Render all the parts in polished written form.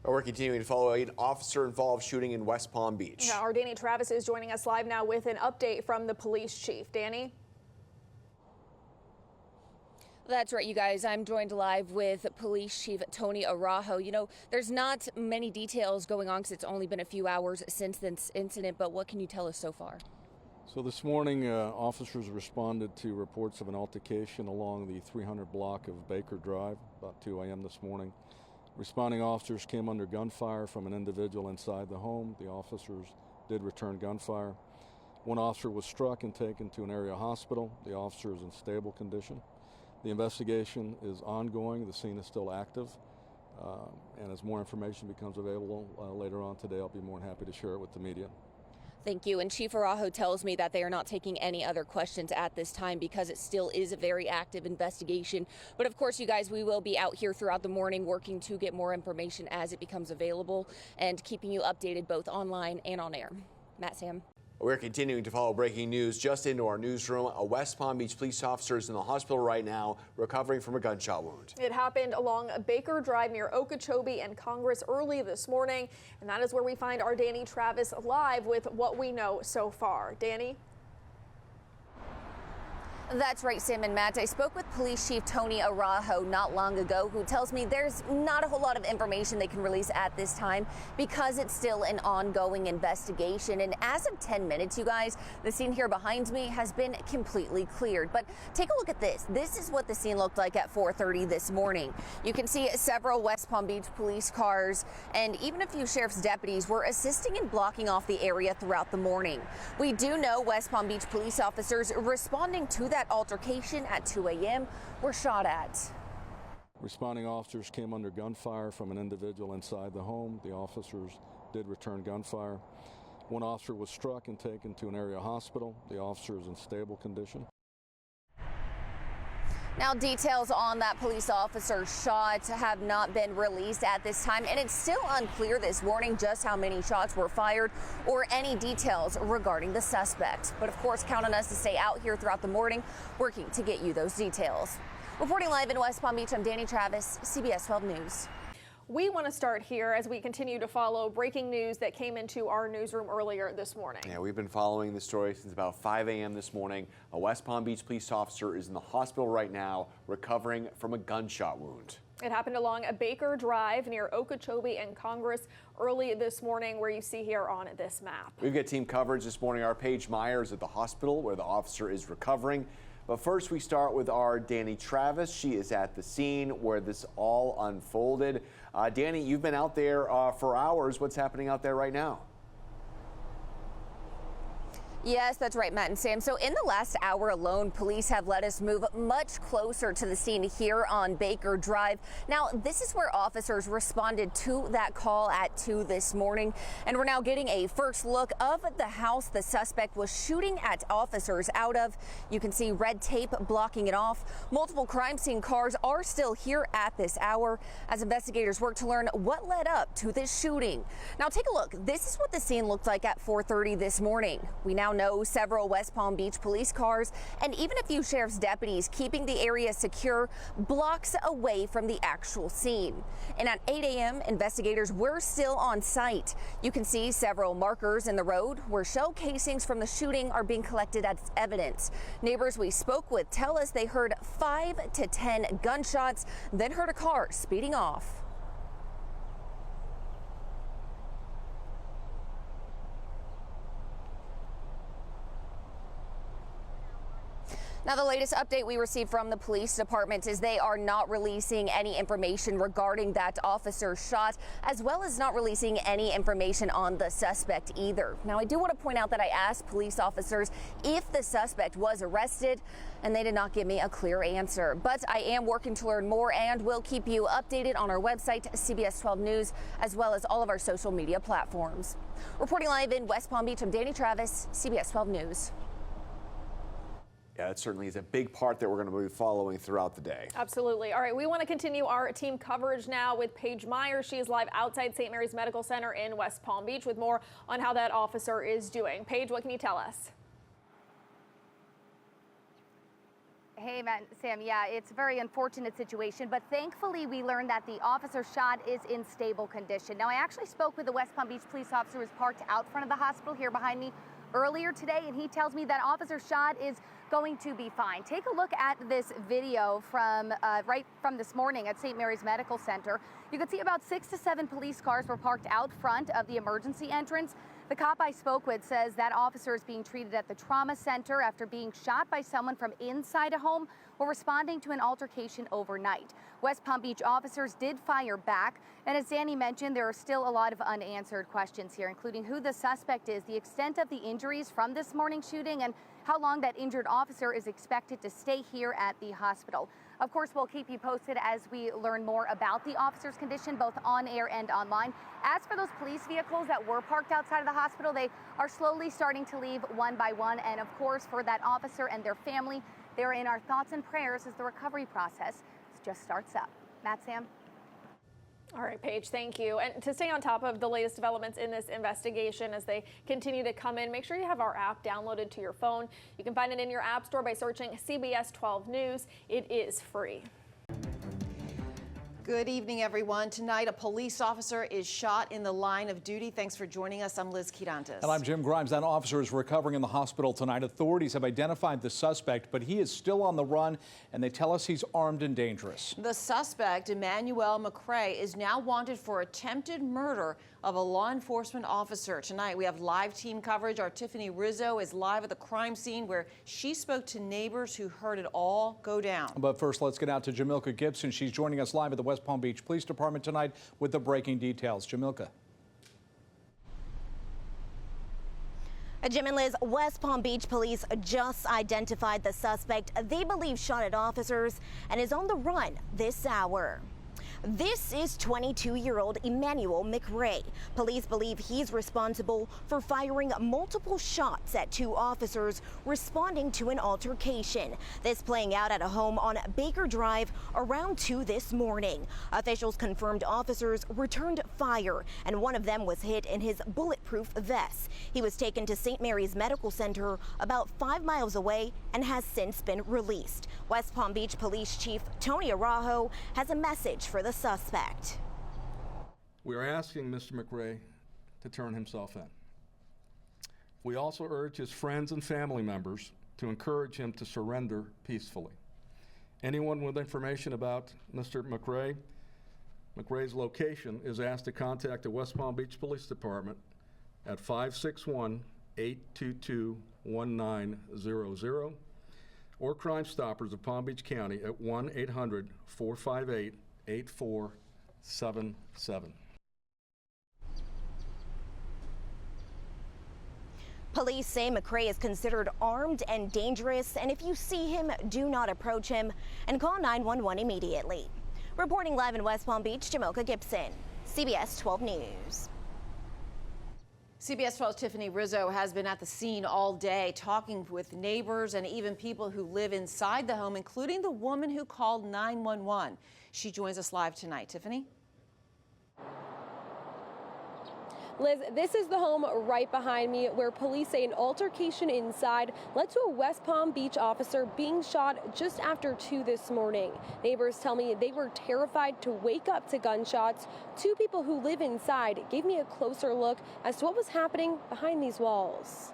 We're continuing to follow an officer-involved shooting in West Palm Beach. Yeah, our Danny Travis is joining us live now with an update from the police chief. Danny? That's right, you guys. I'm joined live with Police Chief Tony Araujo. You know, there's not many details going on because it's only been a few hours since this incident, but what can you tell us so far? So this morning, officers responded to reports of an altercation along the 300 block of Baker Drive, about 2 a.m. this morning. Responding officers came under gunfire from an individual inside the home. The officers did return gunfire. One officer was struck and taken to an area hospital. The officer is in stable condition. The investigation is ongoing. The scene is still active. And as more information becomes available later on today, I'll be more than happy to share it with the media. Thank you. And Chief Araujo tells me that they are not taking any other questions at this time because it still is a very active investigation. But of course, you guys, we will be out here throughout the morning working to get more information as it becomes available and keeping you updated both online and on air. Matt, Sam. We're continuing to follow breaking news just into our newsroom. A West Palm Beach police officer is in the hospital right now, recovering from a gunshot wound. It happened along Baker Drive near Okeechobee and Congress early this morning. And that is where we find our Danny Travis live with what we know so far. Danny? That's right, Sam and Matt. I spoke with Police Chief Tony Araujo not long ago, who tells me there's not a whole lot of information they can release at this time because it's still an ongoing investigation. And as of 10 minutes, you guys, the scene here behind me has been completely cleared. But take a look at this. This is what the scene looked like at 4:30 this morning. You can see several West Palm Beach police cars and even a few sheriff's deputies were assisting in blocking off the area throughout the morning. We do know West Palm Beach police officers responding to that altercation at 2 a.m. were shot at. Responding officers came under gunfire from an individual inside the home. The officers did return gunfire. One officer was struck and taken to an area hospital. The officer is in stable condition. Now, details on that police officer shot have not been released at this time, and it's still unclear this morning just how many shots were fired or any details regarding the suspect. But of course, count on us to stay out here throughout the morning, working to get you those details. Reporting live in West Palm Beach, I'm Danny Travis, CBS 12 News. We want to start here as we continue to follow breaking news that came into our newsroom earlier this morning. Yeah, we've been following the story since about 5 a.m. this morning. A West Palm Beach police officer is in the hospital right now, recovering from a gunshot wound. It happened along a Baker Drive near Okeechobee and Congress early this morning, where you see here on this map. We've got team coverage this morning. Our Paige Meyer is at the hospital where the officer is recovering. But first, we start with our Danny Travis. She is at the scene where this all unfolded. Danny, you've been out there for hours. What's happening out there right now? Yes, that's right, Matt and Sam. So in the last hour alone, police have let us move much closer to the scene here on Baker Drive. Now, this is where officers responded to that call at 2 this morning. And we're now getting a first look of the house the suspect was shooting at officers out of. You can see red tape blocking it off. Multiple crime scene cars are still here at this hour as investigators work to learn what led up to this shooting. Now, take a look. This is what the scene looked like at 4:30 this morning. We now know several West Palm Beach police cars and even a few sheriff's deputies keeping the area secure blocks away from the actual scene. And at 8 a.m., investigators were still on site. You can see several markers in the road where shell casings from the shooting are being collected as evidence. Neighbors we spoke with tell us they heard 5 to 10 gunshots, then heard a car speeding off. Now, the latest update we received from the police department is they are not releasing any information regarding that officer shot, as well as not releasing any information on the suspect either. Now, I do want to point out that I asked police officers if the suspect was arrested, and they did not give me a clear answer. But I am working to learn more and will keep you updated on our website, CBS 12 News, as well as all of our social media platforms. Reporting live in West Palm Beach, I'm Danny Travis, CBS 12 News. Yeah, that certainly is a big part that we're going to be following throughout the day. Absolutely. All right, we want to continue our team coverage now with Paige Meyer. She is live outside St. Mary's Medical Center in West Palm Beach with more on how that officer is doing. Paige, what can you tell us? Hey, Matt and Sam. Yeah, it's a very unfortunate situation, but thankfully we learned that the officer shot is in stable condition. Now, I actually spoke with the West Palm Beach police officer who was parked out front of the hospital here behind me earlier today, and he tells me that Officer Schott is going to be fine. Take a look at this video from right from this morning at St. Mary's Medical Center. You can see about 6 to 7 police cars were parked out front of the emergency entrance. The cop I spoke with says that officer is being treated at the trauma center after being shot by someone from inside a home while responding to an altercation overnight. West Palm Beach officers did fire back, and as Danny mentioned, there are still a lot of unanswered questions here, including who the suspect is, the extent of the injuries from this morning shooting, and how long that injured officer is expected to stay here at the hospital. Of course, we'll keep you posted as we learn more about the officer's condition, both on air and online. As for those police vehicles that were parked outside of the hospital, they are slowly starting to leave one by one. And of course, for that officer and their family, they're in our thoughts and prayers as the recovery process just starts up. Matt, Sam. All right, Paige, thank you. And to stay on top of the latest developments in this investigation as they continue to come in, make sure you have our app downloaded to your phone. You can find it in your app store by searching CBS 12 News. It is free. Good evening, everyone. Tonight, a police officer is shot in the line of duty. Thanks for joining us. I'm Liz Quirantes. And I'm Jim Grimes. That officer is recovering in the hospital tonight. Authorities have identified the suspect, but he is still on the run, and they tell us he's armed and dangerous. The suspect, Emmanuel Mcrae, is now wanted for attempted murder of a law enforcement officer. Tonight, we have live team coverage. Our Tiffany Rizzo is live at the crime scene where she spoke to neighbors who heard it all go down. But first, let's get out to Jamilka Gibson. She's joining us live at the West Palm Beach Police Department tonight with the breaking details. Jamilka. Jim and Liz, West Palm Beach police just identified the suspect they believe shot at officers and is on the run this hour. This is 22-year-old Emmanuel Mcrae. Police believe he's responsible for firing multiple shots at 2 officers responding to an altercation. This playing out at a home on Baker Drive around 2 this morning. Officials confirmed officers returned fire, and one of them was hit in his bulletproof vest. He was taken to St. Mary's Medical Center about 5 miles away and has since been released. West Palm Beach Police Chief Tony Araujo has a message for the suspect. We are asking Mr. Mcrae to turn himself in. We also urge his friends and family members to encourage him to surrender peacefully. Anyone with information about Mr. Mcrae's location is asked to contact the West Palm Beach Police Department at 561-822-1900 or Crime Stoppers of Palm Beach County at 1-800-458-8477. Police say Mcrae is considered armed and dangerous, and if you see him, do not approach him and call 911 immediately. Reporting live in West Palm Beach, Jamilka Gibson, CBS 12 News. CBS 12's Tiffany Rizzo has been at the scene all day, talking with neighbors and even people who live inside the home, including the woman who called 911. She joins us live tonight. Tiffany? Liz, this is the home right behind me where police say an altercation inside led to a West Palm Beach officer being shot just after 2 this morning. Neighbors tell me they were terrified to wake up to gunshots. 2 people who live inside gave me a closer look as to what was happening behind these walls.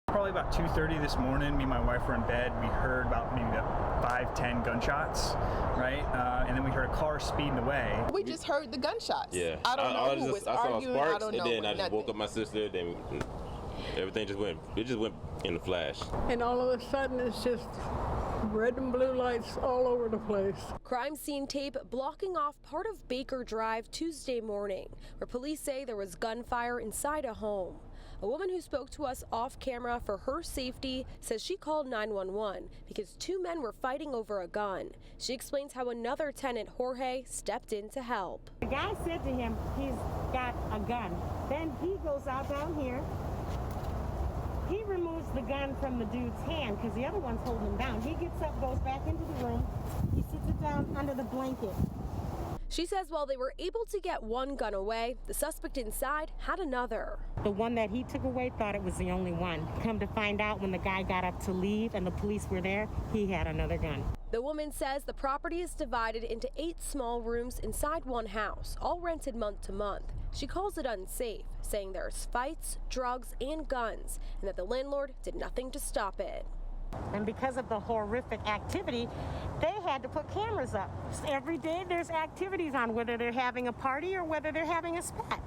Probably about 2:30 this morning, me and my wife were in bed. We heard about maybe 5-10 gunshots, right? And then we heard a car speeding away. We just heard the gunshots. Yeah. I don't know who was arguing. Sparks, I don't know. and then I just nothing. woke up my sister. Then everything just went in a flash. And all of a sudden, it's just red and blue lights all over the place. Crime scene tape blocking off part of Baker Drive Tuesday morning, where police say there was gunfire inside a home. A woman who spoke to us off camera for her safety says she called 911 because 2 men were fighting over a gun. She explains how another tenant, Jorge, stepped in to help. The guy said to him, he's got a gun. Then he goes out down here. He removes the gun from the dude's hand because the other one's holding him down. He gets up, goes back into the room. He sits it down under the blanket. She says while they were able to get one gun away, the suspect inside had another. The one that he took away thought it was the only one. Come to find out, when the guy got up to leave and the police were there, he had another gun. The woman says the property is divided into 8 small rooms inside one house, all rented month to month. She calls it unsafe, saying there's fights, drugs, and guns, and that the landlord did nothing to stop it. And because of the horrific activity, they had to put cameras up. Every day there's activities on, whether they're having a party or whether they're having a spat.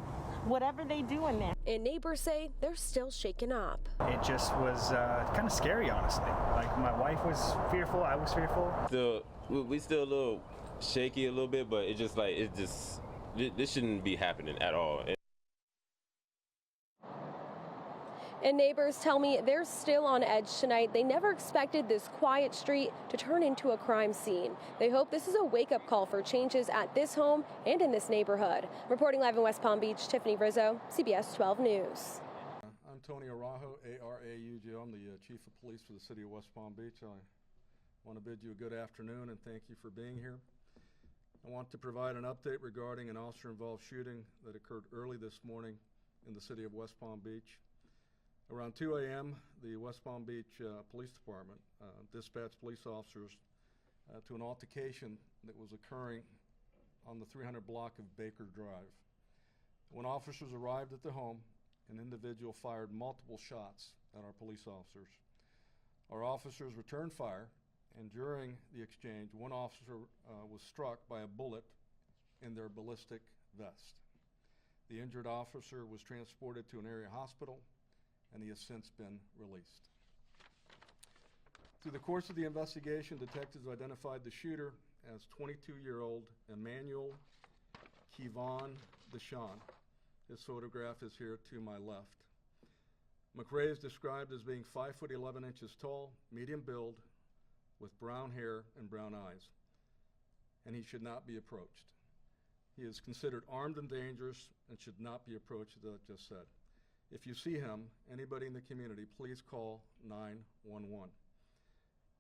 Whatever they do in there. And neighbors say they're still shaken up. It just was kind of scary, honestly. Like, my wife was fearful, I was fearful. We still a little shaky a little bit, but this shouldn't be happening at all. And neighbors tell me they're still on edge tonight. They never expected this quiet street to turn into a crime scene. They hope this is a wake-up call for changes at this home and in this neighborhood. Reporting live in West Palm Beach, Tiffany Rizzo, CBS 12 News. I'm Tony Araujo, A-R-A-U-J. I'm the Chief of Police for the City of West Palm Beach. I want to bid you a good afternoon and thank you for being here. I want to provide an update regarding an officer-involved shooting that occurred early this morning in the City of West Palm Beach. Around 2 a.m., the West Palm Beach Police Department dispatched police officers to an altercation that was occurring on the 300 block of Baker Drive. When officers arrived at the home, an individual fired multiple shots at our police officers. Our officers returned fire, and during the exchange, one officer was struck by a bullet in their ballistic vest. The injured officer was transported to an area hospital, and he has since been released. Through the course of the investigation, detectives identified the shooter as 22-year-old Emmanuel Mcrae. His photograph is here to my left. Mcrae is described as being 5 foot 11 inches tall, medium build, with brown hair and brown eyes, and he should not be approached. He is considered armed and dangerous and should not be approached, as I just said. If you see him, anybody in the community, please call 911.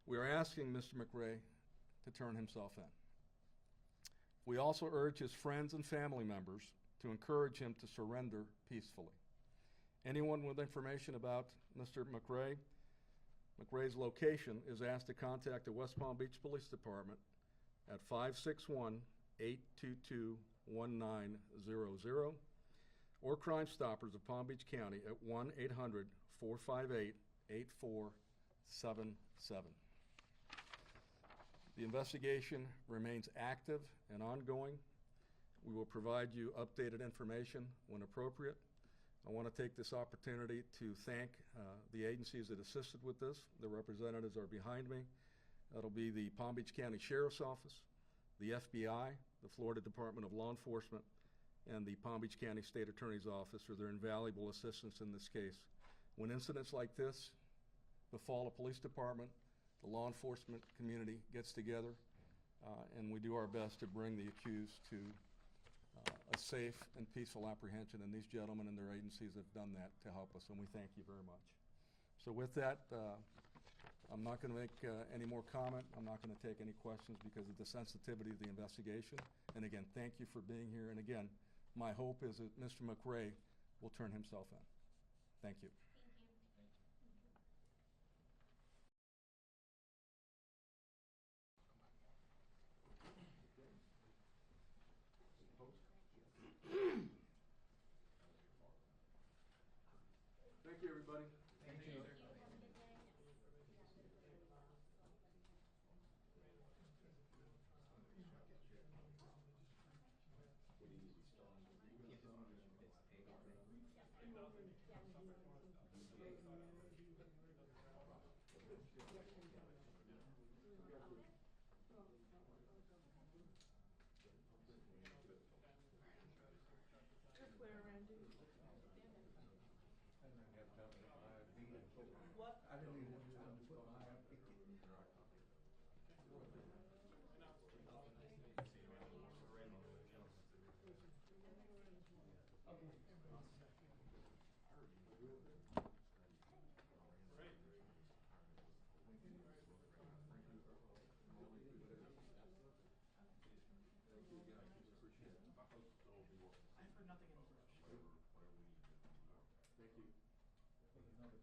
We are asking Mr. Mcrae to turn himself in. We also urge his friends and family members to encourage him to surrender peacefully. Anyone with information about Mr. Mcrae's location is asked to contact the West Palm Beach Police Department at 561-822-1900 or Crime Stoppers of Palm Beach County at 1-800-458-8477. The investigation remains active and ongoing. We will provide you updated information when appropriate. I want to take this opportunity to thank the agencies that assisted with this. The representatives are behind me. That'll be the Palm Beach County Sheriff's Office, the FBI, the Florida Department of Law Enforcement, and the Palm Beach County State Attorney's Office for their invaluable assistance in this case. When incidents like this befall a police department, the law enforcement community gets together and we do our best to bring the accused to a safe and peaceful apprehension, and these gentlemen and their agencies have done that to help us, and we thank you very much. So with that, I'm not going to make any more comment. I'm not going to take any questions because of the sensitivity of the investigation. And again, thank you for being here. And again, my hope is that Mr. Mcrae will turn himself in. Thank you. Thank you, everybody. Thank you.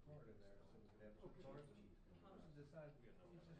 card in there so we could have two cards. And decided, he just